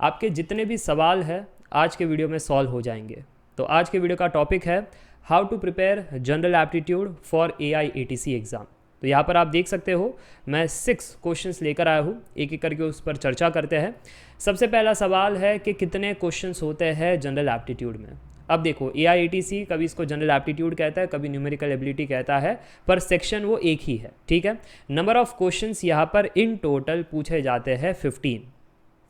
आपके जितने भी सवाल हैं आज के वीडियो में सॉल्व हो जाएंगे। तो आज के वीडियो का टॉपिक है how to prepare general aptitude for AIATC exam. तो यहाँ पर आप देख सकते हो मैं 6 क्वेश्चंस लेकर आया हूँ, एक एक करके उस पर चर्चा करते हैं। सबसे पहला सवाल है कि कितने क्वेश्चंस होते हैं जनरल एप्टीट्यूड में। अब देखो AIATC कभी इसको जनरल एप्टीट्यूड कहता है, कभी न्यूमेरिकल एबिलिटी कहता है, पर सेक्शन वो एक ही है, ठीक है। नंबर ऑफ क्वेश्चंस यहाँ पर इन टोटल पूछे जाते हैं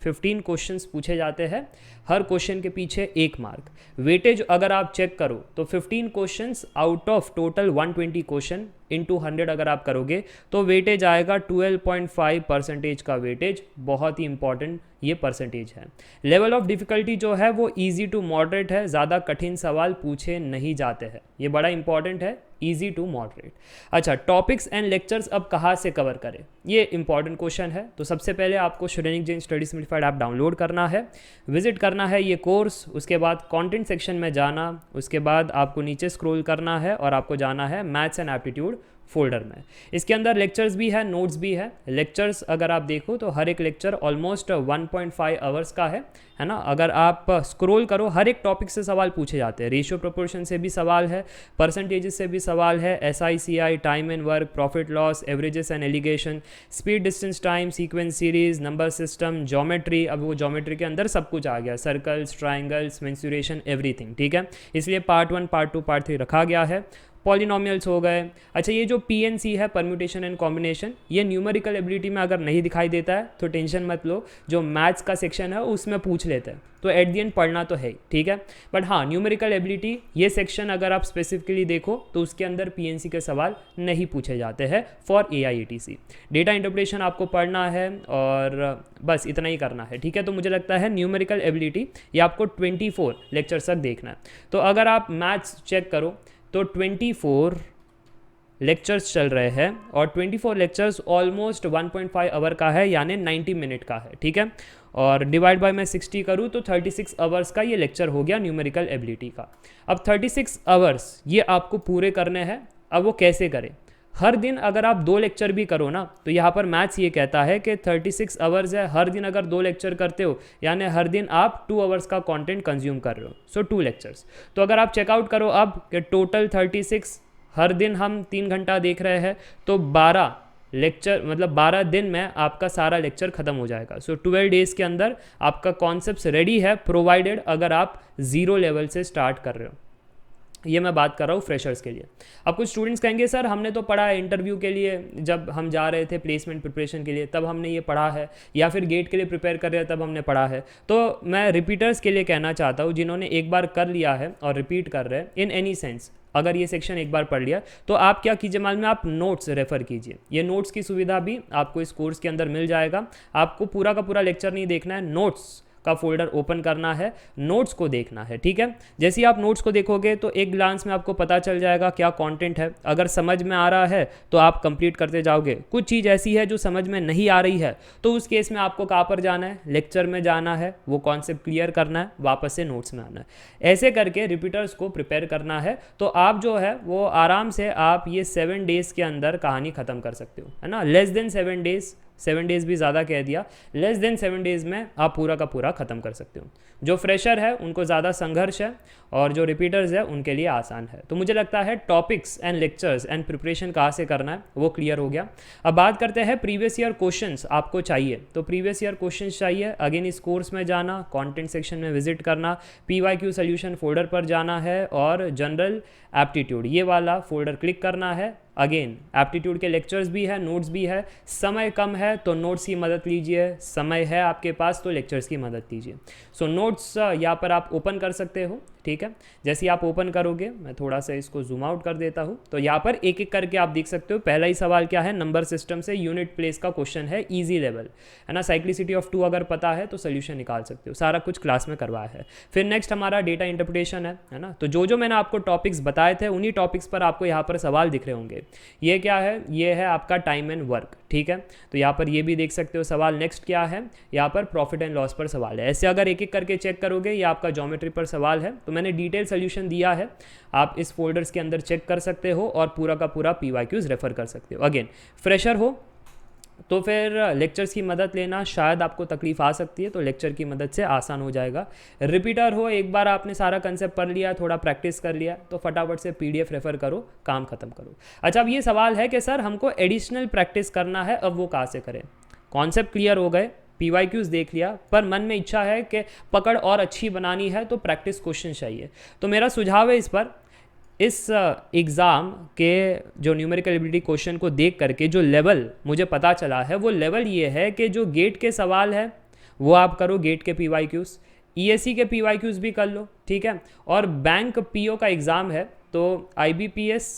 15 क्वेश्चंस पूछे जाते हैं, हर क्वेश्चन के पीछे 1 मार्क। वेटेज अगर आप चेक करो तो 15 questions out of total 120 question into 100 अगर आप करोगे तो वेटेज आएगा 12.5% का वेटेज। बहुत ही इंपॉर्टेंट ये परसेंटेज है। लेवल ऑफ डिफ़िकल्टी जो है वो ईजी टू मॉडरेट है, ज़्यादा कठिन सवाल पूछे नहीं जाते हैं, ये बड़ा इंपॉर्टेंट है, ईजी टू मॉडरेट। अच्छा, टॉपिक्स एंड लेक्चर्स अब कहाँ से कवर करें, ये इंपॉर्टेंट क्वेश्चन है। तो सबसे पहले आपको Shrenik Jain study simplified app download करना है, विजिट करना है ये कोर्स, उसके बाद कंटेंट सेक्शन में जाना, उसके बाद आपको नीचे स्क्रॉल करना है और आपको जाना है मैथ्स एंड एप्टीट्यूड फोल्डर में। इसके अंदर लेक्चर्स भी है, नोट्स भी है। लेक्चर्स अगर आप देखो तो हर एक लेक्चर ऑलमोस्ट 1.5 आवर्स का है ना। अगर आप स्क्रॉल करो हर एक टॉपिक से सवाल पूछे जाते हैं, रेशियो प्रोपोर्शन से भी सवाल है, परसेंटेजेस से भी सवाल है, SICI, time and work, profit loss, averages and allegation, speed distance time, sequence series, number system, geometry. अब वो ज्योमेट्री के अंदर सब कुछ आ गया, सर्कल्स, ट्राइंगल्स, मेंसुरेशन, एवरीथिंग, ठीक है। इसलिए पार्ट 1, पार्ट 2, पार्ट 3 रखा गया है। पॉलिनोमियल्स हो गए। अच्छा, ये जो PNC है, परम्यूटेशन एंड कॉम्बिनेशन, ये न्यूमेरिकल एबिलिटी में अगर नहीं दिखाई देता है तो टेंशन मत लो, जो मैथ्स का सेक्शन है उसमें पूछ लेते हैं, तो एट द एंड पढ़ना तो है ही, ठीक है। बट हाँ, न्यूमेरिकल एबिलिटी ये सेक्शन अगर आप स्पेसिफिकली देखो तो उसके अंदर PNC के सवाल नहीं पूछे जाते हैं फॉर AIATC। डेटा इंटरप्रिटेशन आपको पढ़ना है और बस इतना ही करना है, ठीक है। तो मुझे लगता है न्यूमेरिकल एबिलिटी ये आपको 24 लेक्चर्स तक देखना है। तो अगर आप मैथ्स चेक करो तो 24 लेक्चर्स चल रहे हैं और 24 लेक्चर्स ऑलमोस्ट 1.5 आवर का है, यानी 90 मिनट का है, ठीक है। और डिवाइड बाय मैं 60 करूँ तो 36 आवर्स का ये लेक्चर हो गया न्यूमेरिकल एबिलिटी का। अब 36 आवर्स ये आपको पूरे करने हैं। अब वो कैसे करें? हर दिन अगर आप 2 लेक्चर भी करो ना, तो यहाँ पर मैथ्स ये कहता है कि 36 आवर्स है, हर दिन अगर 2 लेक्चर करते हो यानी हर दिन आप 2 आवर्स का कंटेंट कंज्यूम कर रहे हो, सो 2 लेक्चर्स। तो अगर आप चेकआउट करो अब कि टोटल 36, हर दिन हम 3 घंटा देख रहे हैं, तो 12 लेक्चर मतलब 12 दिन में आपका सारा लेक्चर खत्म हो जाएगा। सो 12 डेज़ के अंदर आपका कॉन्सेप्ट रेडी है, प्रोवाइडेड अगर आप 0 लेवल से स्टार्ट कर रहे हो। ये मैं बात कर रहा हूँ फ्रेशर्स के लिए। अब कुछ स्टूडेंट्स कहेंगे सर हमने तो पढ़ा है इंटरव्यू के लिए, जब हम जा रहे थे प्लेसमेंट प्रिपरेशन के लिए तब हमने ये पढ़ा है, या फिर गेट के लिए प्रिपेयर कर रहे हैं तब हमने पढ़ा है। तो मैं रिपीटर्स के लिए कहना चाहता हूँ, जिन्होंने एक बार कर लिया है और रिपीट कर रहे हैं इन एनी सेंस, अगर ये सेक्शन एक बार पढ़ लिया तो आप क्या कीजिए मालूम है, आप नोट्स रेफर कीजिए। ये नोट्स की सुविधा भी आपको इस कोर्स के अंदर मिल जाएगा। आपको पूरा का पूरा लेक्चर नहीं देखना है, नोट्स का फोल्डर ओपन करना है, नोट्स को देखना है, ठीक है। जैसे ही आप नोट्स को देखोगे तो एक ग्लांस में आपको पता चल जाएगा क्या कंटेंट है। अगर समझ में आ रहा है तो आप कंप्लीट करते जाओगे। कुछ चीज़ ऐसी है जो समझ में नहीं आ रही है तो उस केस में आपको कहाँ पर जाना है, लेक्चर में जाना है, वो कॉन्सेप्ट क्लियर करना है, वापस से नोट्स में आना है। ऐसे करके रिपीटर्स को प्रिपेयर करना है। तो आप जो है वो आराम से आप ये 7 डेज़ के अंदर कहानी ख़त्म कर सकते हो, है ना। लेस देन 7 डेज़, 7 डेज़ भी ज़्यादा कह दिया, लेस देन 7 डेज़ में आप पूरा का पूरा ख़त्म कर सकते हो। जो फ्रेशर है उनको ज़्यादा संघर्ष है और जो रिपीटर्स है उनके लिए आसान है। तो मुझे लगता है topics and lectures and preparation कहाँ से करना है वो क्लियर हो गया। अब बात करते हैं प्रीवियस ईयर क्वेश्चंस आपको चाहिए। तो प्रीवियस ईयर क्वेश्चंस चाहिए, अगेन इस कोर्स में जाना, कंटेंट सेक्शन में विजिट करना, PYQ सोल्यूशन फोल्डर पर जाना है और जनरल एप्टीट्यूड ये वाला फोल्डर क्लिक करना है। अगेन एप्टीट्यूड के लेक्चर्स भी है, नोट्स भी है। समय कम है तो नोट्स की मदद लीजिए, समय है आपके पास तो लेक्चर्स की मदद लीजिए। सो नोट्स यहाँ पर आप ओपन कर सकते हो, ठीक है। जैसे ही आप ओपन करोगे, मैं थोड़ा सा इसको जूम आउट कर देता हूँ, तो यहाँ पर एक एक करके आप देख सकते हो। पहला ही सवाल क्या है, नंबर सिस्टम से यूनिट प्लेस का क्वेश्चन है, ईजी लेवल, है ना। साइक्लिसिटी ऑफ 2 अगर पता है तो सोल्यूशन निकाल सकते हो, सारा कुछ क्लास में करवाया है। फिर नेक्स्ट हमारा डेटा इंटरप्रिटेशन है ना। तो जो मैंने आपको टॉपिक्स बताए थे उन्हीं टॉपिक्स पर आपको यहाँ पर सवाल दिख रहे होंगे। ये क्या है, ये है आपका टाइम एंड वर्क, ठीक है। तो यहाँ पर ये भी देख सकते हो सवाल। नेक्स्ट क्या है, यहाँ पर प्रॉफिट एंड लॉस पर सवाल है। ऐसे अगर एक एक करके चेक करोगे, ये आपका ज्योमेट्री पर सवाल है। तो मैंने डिटेल सोल्यूशन दिया है, आप इस फोल्डर्स के अंदर चेक कर सकते हो और पूरा का पूरा PYQs रेफर कर सकते हो। अगेन फ्रेशर हो तो फिर लेक्चर्स की मदद लेना शायद आपको तकलीफ आ सकती है, तो लेक्चर की मदद से आसान हो जाएगा। रिपीटर हो, एक बार आपने सारा कंसेप्ट पढ़ लिया, थोड़ा प्रैक्टिस कर लिया, तो फटाफट से पीडीएफ रेफर करो, काम खत्म करो। अच्छा, अब ये सवाल है कि सर हमको एडिशनल प्रैक्टिस करना है, अब वो कहाँ से करें? कॉन्सेप्ट क्लियर हो गए, PYQs देख लिया, पर मन में इच्छा है कि पकड़ और अच्छी बनानी है, तो प्रैक्टिस क्वेश्चन चाहिए। तो मेरा सुझाव है इस एग्ज़ाम के जो न्यूमेरिकल एबिलिटी क्वेश्चन को देख करके जो लेवल मुझे पता चला है, वो लेवल ये है कि जो गेट के सवाल है वो आप करो, गेट के PYQs, ESE के PYQs भी कर लो, ठीक है। और बैंक PO का एग्ज़ाम है, तो IBPS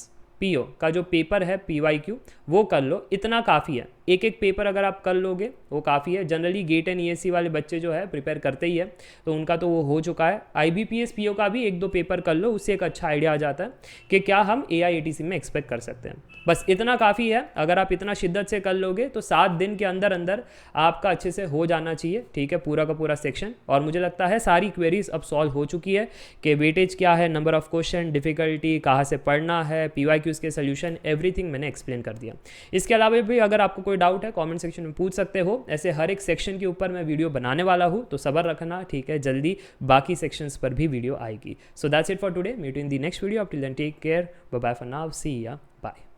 PO का जो पेपर है PYQ वो कर लो, इतना काफ़ी है। एक एक पेपर अगर आप कर लोगे वो काफ़ी है। जनरली गेट एंड ESE वाले बच्चे जो है प्रिपेयर करते ही है, तो उनका तो वो हो चुका है। IBPS PO का भी एक दो पेपर कर लो, उससे एक अच्छा आइडिया आ जाता है कि क्या हम AIATC में एक्सपेक्ट कर सकते हैं। बस इतना काफ़ी है। अगर आप इतना शिद्दत से कर लोगे तो 7 दिन के अंदर अंदर आपका अच्छे से हो जाना चाहिए, ठीक है, पूरा का पूरा सेक्शन। और मुझे लगता है सारी क्वेरीज अब सॉल्व हो चुकी है कि वेटेज क्या है, नंबर ऑफ क्वेश्चन, डिफिकल्टी, कहाँ से पढ़ना है, PYQs के सोल्यूशन, एवरीथिंग मैंने एक्सप्लेन कर दिया। इसके अलावा भी अगर आपको कोई डाउट है कमेंट सेक्शन में पूछ सकते हो। ऐसे हर एक सेक्शन के ऊपर मैं वीडियो बनाने वाला हूँ, तो सब्र रखना, ठीक है, जल्दी बाकी सेक्शंस पर भी वीडियो आएगी। So that's it for today, meet in the next video. Up till then take care, bye bye for now, see ya bye.